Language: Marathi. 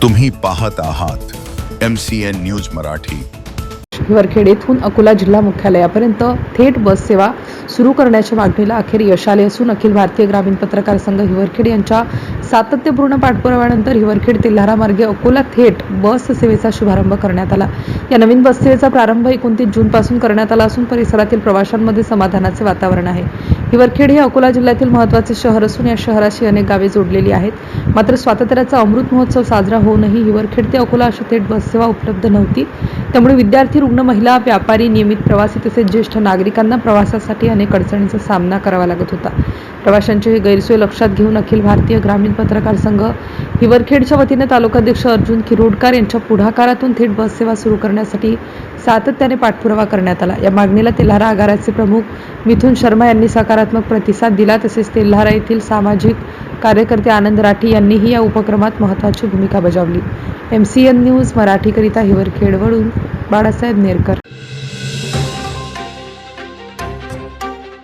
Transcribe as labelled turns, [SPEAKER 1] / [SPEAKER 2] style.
[SPEAKER 1] तुम्ही पाहत आहात MCN न्यूज मराठी।
[SPEAKER 2] हिवरखेड येथून अकोला जिल्हा मुख्यालयापर्यंत थेट बस सेवा सुरू करण्याच्या मागणीला अखेर यश आले असून अखिल भारतीय ग्रामीण पत्रकार संघ हिवरखेड यांच्या सातत्यपूर्ण पाठपुराव्यानंतर हिवरखेड तेल्हारा मार्गे अकोला थेट बस सेवेचा शुभारंभ करण्यात आला। या नवीन बस सेवेचा प्रारंभ 29 जून पासून करण्यात आला असून परिसरातील प्रवाशांमध्ये समाधानाचे वातावरण आहे। हिवरखेड हे अकोला जिल्ह्यातील महत्त्वाचे शहर असून या शहराशी अनेक गावे जोडलेली आहेत। मात्र स्वातंत्र्याचा अमृत महोत्सव साजरा होऊनही हिवरखेड ते अकोला अशी थेट बस सेवा उपलब्ध नव्हती। त्यामुळे विद्यार्थी, रुग्ण, महिला, व्यापारी, नियमित प्रवासी तसेच ज्येष्ठ नागरिकांना प्रवासासाठी अनेक अडचणींचा सामना करावा लागत होता। प्रवाशांची ही गैरसोय लक्षात घेऊन अखिल भारतीय ग्रामीण पत्रकार संघ हिवरखेडच्या वतीने तालुकाध्यक्ष अर्जुन किरोडकर यांच्या पुढाकारातून थेट बस सेवा सुरू करण्यासाठी सातत्याने पाठपुरावा करण्यात आला। या मागणीला तेल्हारा आगाराचे प्रमुख मिथुन शर्मा यांनी सकारात्मक प्रतिसाद दिला। तसेच तेल्हारा येथील सामाजिक कार्यकर्ते आनंद राठी यांनीही या उपक्रमात महत्त्वाची भूमिका बजावली। MCN न्यूज मराठीकरिता हिवरखेडवरून बाळासाहेब नेरकर।